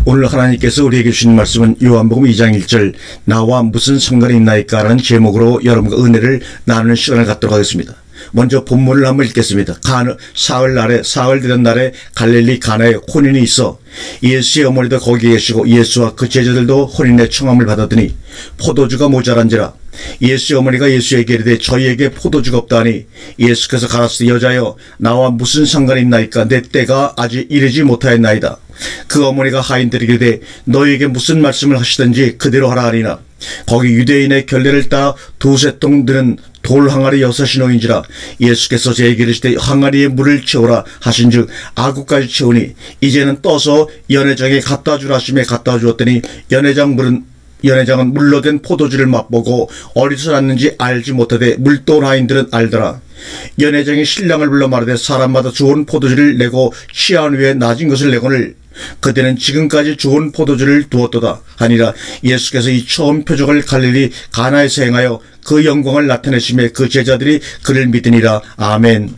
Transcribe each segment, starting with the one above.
오늘 하나님께서 우리에게 주신 말씀은 요한복음 2장 1절 나와 무슨 상관이 있나이까 라는 제목으로 여러분과 은혜를 나누는 시간을 갖도록 하겠습니다. 먼저 본문을 한번 읽겠습니다. 사흘 되던 날에 갈릴리 가나에 혼인이 있어 예수의 어머니도 거기에 계시고 예수와 그 제자들도 혼인의 청함을 받았더니 포도주가 모자란지라. 예수의 어머니가 예수에게 이르되 저희에게 포도주가 없다하니 예수께서 가라사대 여자여 나와 무슨 상관이 있나이까 내 때가 아직 이르지 못하였나이다. 그 어머니가 하인들에게 이르되 너희에게 무슨 말씀을 하시든지 그대로 하라 하니라. 거기 유대인의 결례를 따라 두세 통 드는 돌 항아리 6이 놓인지라. 예수께서 제게 이르시되 항아리에 물을 채우라 하신즉 아구까지 채우니 이제는 떠서 연회장에 갖다 주라 하심에 갖다 주었더니 연회장은 물로 된 포도주를 맛보고 어디서 났는지 알지 못하되 물도온 하인들은 알더라. 연회장이 신랑을 불러 말하되 사람마다 좋은 포도주를 내고 취한 후에 낮은 것을 내거늘 그때는 지금까지 좋은 포도주를 두었도다 하니라. 예수께서 이 처음 표적을 갈릴리 가나에서 행하여 그 영광을 나타내시며 그 제자들이 그를 믿으니라. 아멘.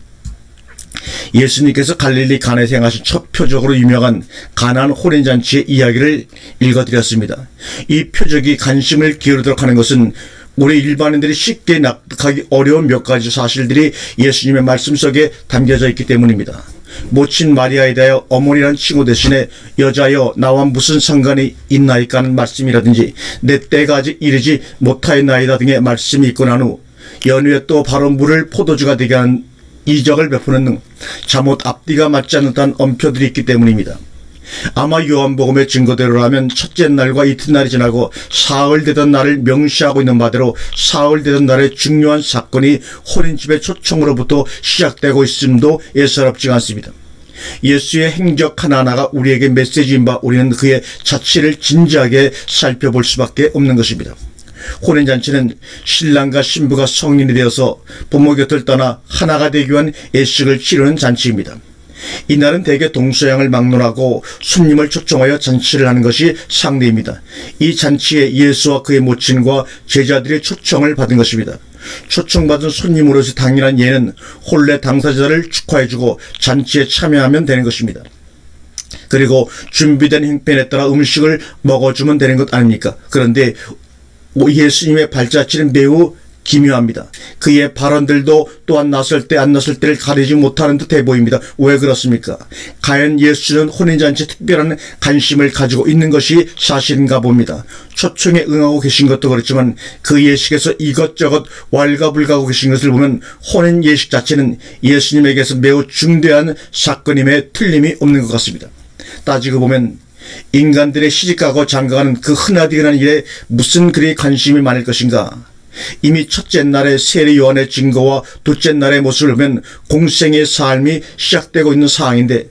예수님께서 갈릴리 가나에서 행하신 첫 표적으로 유명한 가나안 혼인잔치의 이야기를 읽어드렸습니다. 이 표적이 관심을 기울이도록 하는 것은 우리 일반인들이 쉽게 납득하기 어려운 몇 가지 사실들이 예수님의 말씀 속에 담겨져 있기 때문입니다. 모친 마리아에 대하여 어머니라는 칭호 대신에 여자여 나와 무슨 상관이 있나이까 하는 말씀이라든지 내 때가 아직 이르지 못하였나이다 등의 말씀이 있고 난 후 연후에 또 바로 물을 포도주가 되게 하는 이적을 베푸는 등 잘못 앞뒤가 맞지 않는다는 엄표들이 있기 때문입니다. 아마 요한복음의 증거대로라면 첫째 날과 이튿날이 지나고 사흘 되던 날을 명시하고 있는 바대로 사흘 되던 날의 중요한 사건이 혼인집의 초청으로부터 시작되고 있음도 예사롭지가 않습니다. 예수의 행적 하나하나가 우리에게 메시지인 바 우리는 그의 자취를 진지하게 살펴볼 수밖에 없는 것입니다. 혼인잔치는 신랑과 신부가 성인이 되어서 부모 곁을 떠나 하나가 되기 위한 예식을 치르는 잔치입니다. 이날은 대개 동서양을 막론하고 손님을 초청하여 잔치를 하는 것이 상례입니다. 이 잔치에 예수와 그의 모친과 제자들의 초청을 받은 것입니다. 초청받은 손님으로서 당연한 예는 혼례 당사자를 축하해주고 잔치에 참여하면 되는 것입니다. 그리고 준비된 행편에 따라 음식을 먹어주면 되는 것 아닙니까? 그런데 예수님의 발자취는 매우 기묘합니다. 그의 발언들도 또한 났을 때 안 났을 때를 가리지 못하는 듯해 보입니다. 왜 그렇습니까? 과연 예수는 혼인잔치에 특별한 관심을 가지고 있는 것이 사실인가 봅니다. 초청에 응하고 계신 것도 그렇지만 그 예식에서 이것저것 왈가불가하고 계신 것을 보면 혼인 예식 자체는 예수님에게서 매우 중대한 사건임에 틀림이 없는 것 같습니다. 따지고 보면 인간들의 시집가고 장가가는 그 흔하디흔한 일에 무슨 그리 관심이 많을 것인가. 이미 첫째 날의 세례 요한의 증거와 둘째 날의 모습을 보면 공생의 삶이 시작되고 있는 상황인데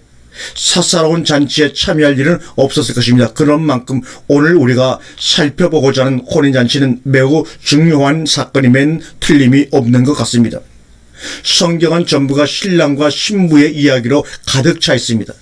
사사로운 잔치에 참여할 일은 없었을 것입니다. 그런 만큼 오늘 우리가 살펴보고자 하는 혼인잔치는 매우 중요한 사건임엔 틀림이 없는 것 같습니다. 성경은 전부가 신랑과 신부의 이야기로 가득 차 있습니다.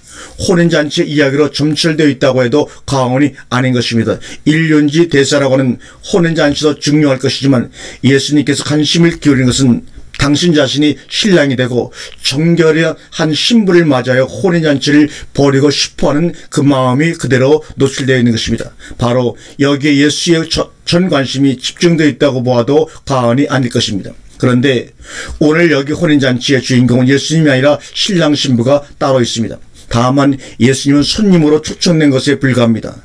혼인잔치의 이야기로 점철되어 있다고 해도 과언이 아닌 것입니다. 일륜지 대사라고 하는 혼인잔치도 중요할 것이지만 예수님께서 관심을 기울인 것은 당신 자신이 신랑이 되고 정결한 신부를 맞아야 혼인잔치를 벌이고 싶어하는 그 마음이 그대로 노출되어 있는 것입니다. 바로 여기에 예수의 전 관심이 집중되어 있다고 보아도 과언이 아닐 것입니다. 그런데 오늘 여기 혼인잔치의 주인공은 예수님이 아니라 신랑 신부가 따로 있습니다. 다만 예수님은 손님으로 초청된 것에 불과합니다.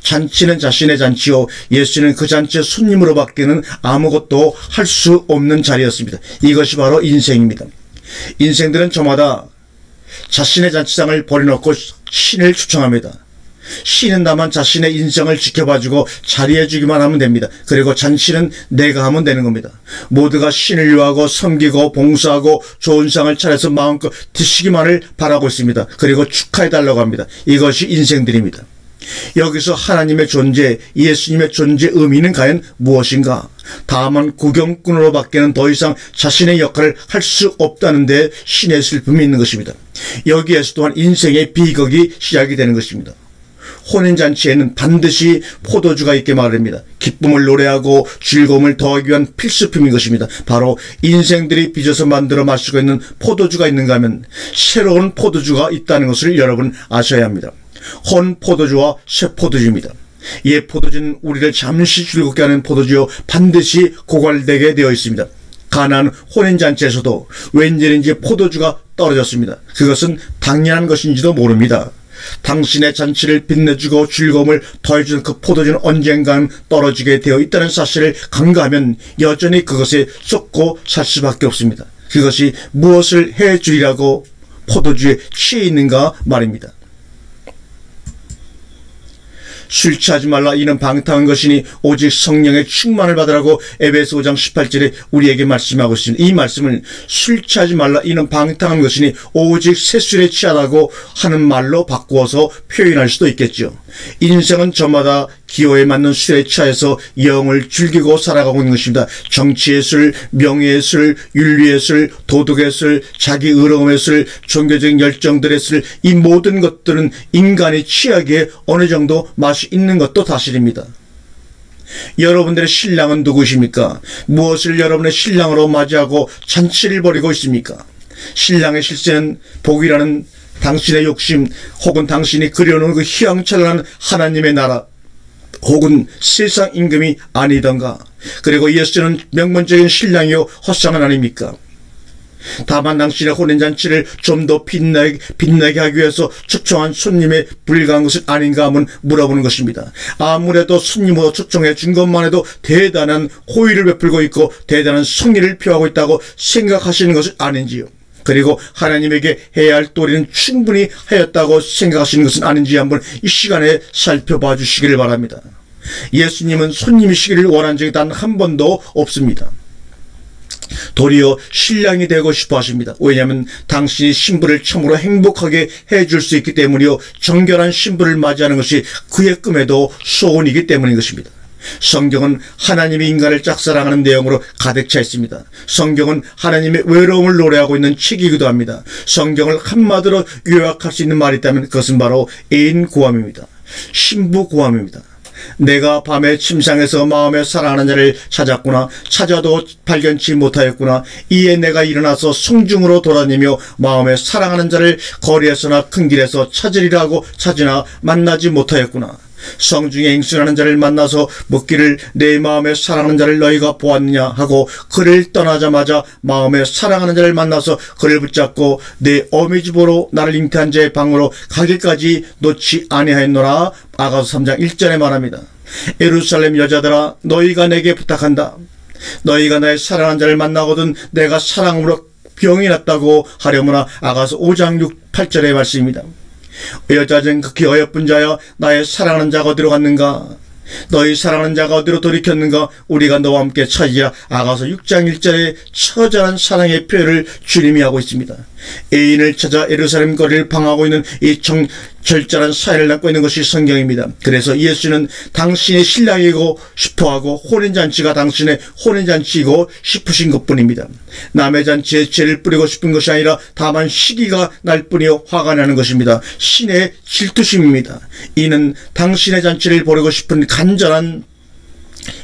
잔치는 자신의 잔치요 예수는 그 잔치의 손님으로 밖에는 아무것도 할 수 없는 자리였습니다. 이것이 바로 인생입니다. 인생들은 저마다 자신의 잔치상을 버려놓고 신을 초청합니다. 신은 다만 자신의 인생을 지켜봐주고 잘해주기만 하면 됩니다. 그리고 잔치는 내가 하면 되는 겁니다. 모두가 신을 위하고 섬기고 봉사하고 좋은 상을 차려서 마음껏 드시기만을 바라고 있습니다. 그리고 축하해달라고 합니다. 이것이 인생들입니다. 여기서 하나님의 존재, 예수님의 존재 의미는 과연 무엇인가? 다만 구경꾼으로 밖에는 더 이상 자신의 역할을 할 수 없다는 데 신의 슬픔이 있는 것입니다. 여기에서 또한 인생의 비극이 시작이 되는 것입니다. 혼인잔치에는 반드시 포도주가 있게 마련입니다. 기쁨을 노래하고 즐거움을 더하기 위한 필수품인 것입니다. 바로 인생들이 빚어서 만들어 마시고 있는 포도주가 있는가 하면 새로운 포도주가 있다는 것을 여러분 아셔야 합니다. 헌 포도주와 새 포도주입니다. 옛 포도주는 우리를 잠시 즐겁게 하는 포도주요 반드시 고갈되게 되어 있습니다. 가나안 혼인잔치에서도 웬일인지 포도주가 떨어졌습니다. 그것은 당연한 것인지도 모릅니다. 당신의 잔치를 빛내주고 즐거움을 더해주는 그 포도주는 언젠간 떨어지게 되어 있다는 사실을 간과하면 여전히 그것에 쏟고 살 수밖에 없습니다. 그것이 무엇을 해주리라고 포도주에 취해 있는가 말입니다. 술 취하지 말라 이는 방탕한 것이니 오직 성령의 충만을 받으라고 에베소 5장 18절에 우리에게 말씀하고 있습니다. 이 말씀을 술 취하지 말라 이는 방탕한 것이니 오직 새술에 취하라고 하는 말로 바꾸어서 표현할 수도 있겠죠. 인생은 저마다 기호에 맞는 술에 취해서 영을 즐기고 살아가고 있는 것입니다. 정치의 술, 명예의 술, 윤리의 술, 도덕의 술, 자기 의로움의 술, 종교적인 열정들의 술, 이 모든 것들은 인간이 취하기에 어느 정도 맛이 있는 것도 사실입니다. 여러분들의 신랑은 누구십니까? 무엇을 여러분의 신랑으로 맞이하고 잔치를 벌이고 있습니까? 신랑의 실세는 복이라는 당신의 욕심 혹은 당신이 그려놓은 그 희망찬란한 하나님의 나라 혹은 세상 임금이 아니던가? 그리고 예수는 명문적인 신랑이요 헛상은 아닙니까? 다만 당신의 혼인잔치를 좀 더 빛나게 하기 위해서 초청한 손님에 불과한 것은 아닌가 하면 물어보는 것입니다. 아무래도 손님으로 초청해 준 것만 해도 대단한 호의를 베풀고 있고 대단한 성의를 표하고 있다고 생각하시는 것은 아닌지요? 그리고 하나님에게 해야 할 도리는 충분히 하였다고 생각하시는 것은 아닌지 한번 이 시간에 살펴봐 주시기를 바랍니다. 예수님은 손님이시기를 원한 적이 단 한 번도 없습니다. 도리어 신랑이 되고 싶어 하십니다. 왜냐하면 당신이 신부를 참으로 행복하게 해줄 수 있기 때문이요, 정결한 신부를 맞이하는 것이 그의 꿈에도 소원이기 때문인 것입니다. 성경은 하나님이 인간을 짝사랑하는 내용으로 가득 차 있습니다. 성경은 하나님의 외로움을 노래하고 있는 책이기도 합니다. 성경을 한마디로 요약할 수 있는 말이 있다면 그것은 바로 애인 구함입니다. 신부 구함입니다. 내가 밤에 침상에서 마음에 사랑하는 자를 찾았구나. 찾아도 발견치 못하였구나. 이에 내가 일어나서 성중으로 돌아다니며 마음에 사랑하는 자를 거리에서나 큰 길에서 찾으리라 하고 찾으나 만나지 못하였구나. 성중에 인순하는 자를 만나서 묻기를 내 마음에 사랑하는 자를 너희가 보았느냐 하고 그를 떠나자마자 마음에 사랑하는 자를 만나서 그를 붙잡고 내 어미 집으로 나를 잉태한 자의 방으로 가기까지 놓지 아니하였노라. 아가서 3장 1절에 말합니다. 예루살렘 여자들아, 너희가 내게 부탁한다. 너희가 나의 사랑하는 자를 만나거든 내가 사랑으로 병이 났다고 하려무나. 아가서 5장 6, 8절의 말씀입니다. 여자는 극히 어여쁜 자여, 나의 사랑하는 자가 어디로 갔는가? 너희 사랑하는 자가 어디로 돌이켰는가? 우리가 너와 함께 찾으리라. 아가서 6장 1절에 처절한 사랑의 표현을 주님이 하고 있습니다. 애인을 찾아 예루살렘 거리를 방하고 있는 이 절절한 사연을 담고 있는 것이 성경입니다. 그래서 예수는 당신의 신랑이고 싶어하고 혼인잔치가 당신의 혼인잔치이고 싶으신 것뿐입니다. 남의 잔치에 죄를 뿌리고 싶은 것이 아니라 다만 시기가 날 뿐이요 화가 나는 것입니다. 신의 질투심입니다. 이는 당신의 잔치를 벌이고 싶은 간절한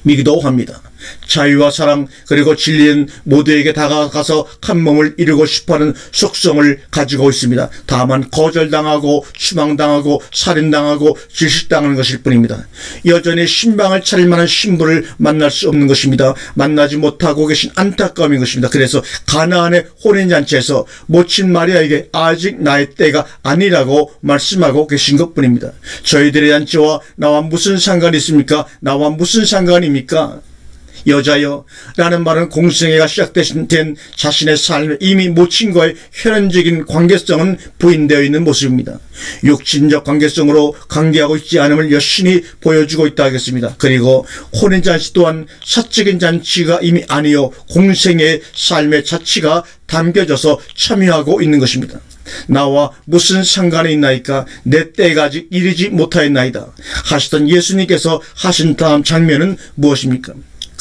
미기도 합니다. 자유와 사랑 그리고 진리는 모두에게 다가가서 한 몸을 이루고 싶어하는 속성을 가지고 있습니다. 다만 거절당하고 추방당하고 살인당하고 질식당하는 것일 뿐입니다. 여전히 신방을 차릴 만한 신부를 만날 수 없는 것입니다. 만나지 못하고 계신 안타까움인 것입니다. 그래서 가나안의 혼인잔치에서 모친 마리아에게 아직 나의 때가 아니라고 말씀하고 계신 것뿐입니다. 저희들의 잔치와 나와 무슨 상관이 있습니까? 나와 무슨 상관입니까? 여자여 라는 말은 공생애가 시작된 자신의 삶에 이미 모친과의 혈연적인 관계성은 부인되어 있는 모습입니다. 육신적 관계성으로 관계하고 있지 않음을 여신이 보여주고 있다 하겠습니다. 그리고 혼인잔치 또한 사적인 잔치가 이미 아니요 공생애의 삶의 자치가 담겨져서 참여하고 있는 것입니다. 나와 무슨 상관이 있나이까? 내 때가 아직 이르지 못하였나이다 하시던 예수님께서 하신 다음 장면은 무엇입니까?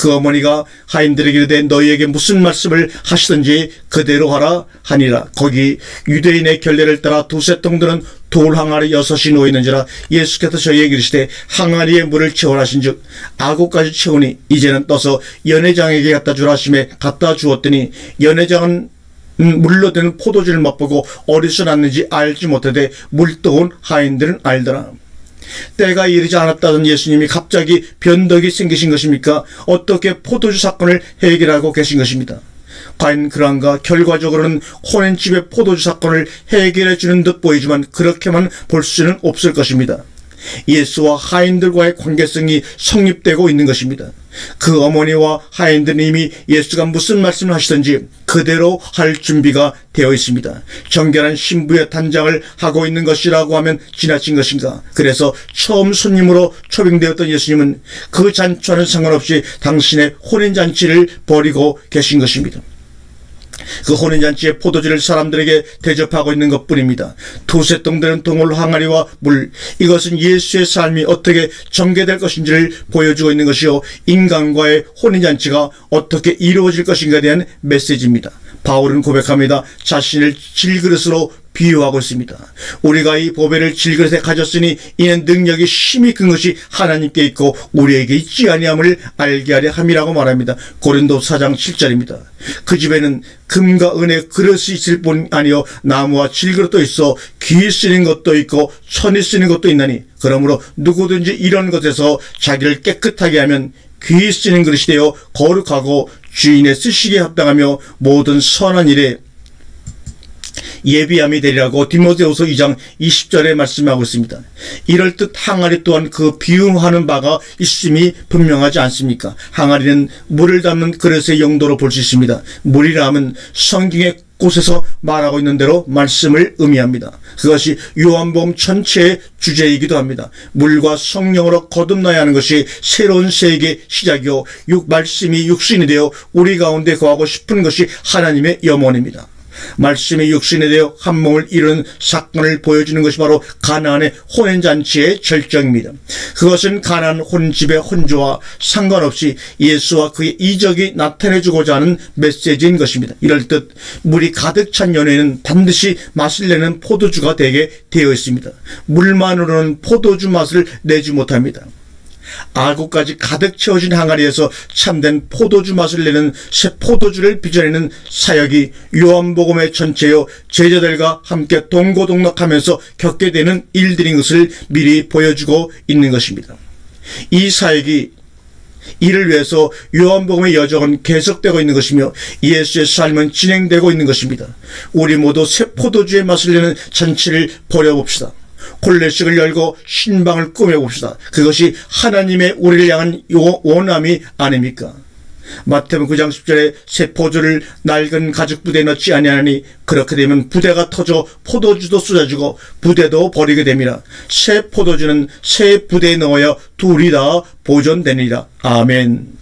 그 어머니가 하인들에게 이르되 너희에게 무슨 말씀을 하시든지 그대로 하라 하니라. 거기 유대인의 결례를 따라 두세 통들은 돌 항아리 6이 놓이는지라. 예수께서 저희에게 이르시되 항아리에 물을 채우라 하신즉 아구까지 채우니 이제는 떠서 연회장에게 갖다 주라 하심에 갖다 주었더니 연회장은 물로 되는 포도주를 맛보고 어디서 났는지 알지 못하되 물떠온 하인들은 알더라. 때가 이르지 않았다던 예수님이 갑자기 변덕이 생기신 것입니까? 어떻게 포도주 사건을 해결하고 계신 것입니다. 과연 그런가? 결과적으로는 혼인집의 포도주 사건을 해결해 주는 듯 보이지만 그렇게만 볼 수는 없을 것입니다. 예수와 하인들과의 관계성이 성립되고 있는 것입니다. 그 어머니와 하인들은 이미 예수가 무슨 말씀을 하시든지 그대로 할 준비가 되어 있습니다. 정결한 신부의 단장을 하고 있는 것이라고 하면 지나친 것인가? 그래서 처음 손님으로 초빙되었던 예수님은 그 잔치와는 상관없이 당신의 혼인잔치를 벌이고 계신 것입니다. 그 혼인잔치의 포도주를 사람들에게 대접하고 있는 것뿐입니다. 두세 통 되는 동물 항아리와 물, 이것은 예수의 삶이 어떻게 전개될 것인지를 보여주고 있는 것이요, 인간과의 혼인잔치가 어떻게 이루어질 것인가에 대한 메시지입니다. 바울은 고백합니다. 자신을 질그릇으로 비유하고 있습니다. 우리가 이 보배를 질그릇에 가졌으니 이는 능력이 심히 큰 것이 하나님께 있고 우리에게 있지 아니함을 알게 하려 함이라고 말합니다. 고린도 4장 7절입니다. 그 집에는 금과 은의 그릇이 있을 뿐 아니요 나무와 질그릇도 있어 귀 쓰는 것도 있고 천이 쓰는 것도 있나니 그러므로 누구든지 이런 것에서 자기를 깨끗하게 하면 귀 쓰는 그릇이 되어 거룩하고 주인의 쓰시기에 합당하며 모든 선한 일에 예비함이 되리라고 디모데후서 2장 20절에 말씀하고 있습니다. 이럴 듯 항아리 또한 그 비유하는 바가 있음이 분명하지 않습니까? 항아리는 물을 담는 그릇의 용도로 볼 수 있습니다. 물이라 하면 성경의 곳에서 말하고 있는 대로 말씀을 의미합니다. 그것이 요한복음 전체의 주제이기도 합니다. 물과 성령으로 거듭나야 하는 것이 새로운 세계의 시작이요 말씀이 육신이 되어 우리 가운데 거하고 싶은 것이 하나님의 염원입니다. 말씀이 육신에 대어 한 몸을 이루는 사건을 보여주는 것이 바로 가나안의 혼인잔치의 절정입니다. 그것은 가나안 혼집의 혼주와 상관없이 예수와 그의 이적이 나타내주고자 하는 메시지인 것입니다. 이럴 듯 물이 가득 찬 연회는 반드시 맛을 내는 포도주가 되게 되어 있습니다. 물만으로는 포도주 맛을 내지 못합니다. 아구까지 가득 채워진 항아리에서 참된 포도주 맛을 내는 새 포도주를 빚어내는 사역이 요한복음의 전체요 제자들과 함께 동고동락하면서 겪게 되는 일들인 것을 미리 보여주고 있는 것입니다. 이 사역이 이를 위해서 요한복음의 여정은 계속되고 있는 것이며 예수의 삶은 진행되고 있는 것입니다. 우리 모두 새 포도주의 맛을 내는 잔치를 벌여봅시다. 콜레식을 열고 신방을 꾸며봅시다. 그것이 하나님의 우리를 향한 원함이 아닙니까? 마태복음 9장 10절에 새 포도를 낡은 가죽 부대에 넣지 아니하니 그렇게 되면 부대가 터져 포도주도 쏟아지고 부대도 버리게 됩니다. 새 포도주는 새 부대에 넣어야 둘이 다 보존되니라. 아멘.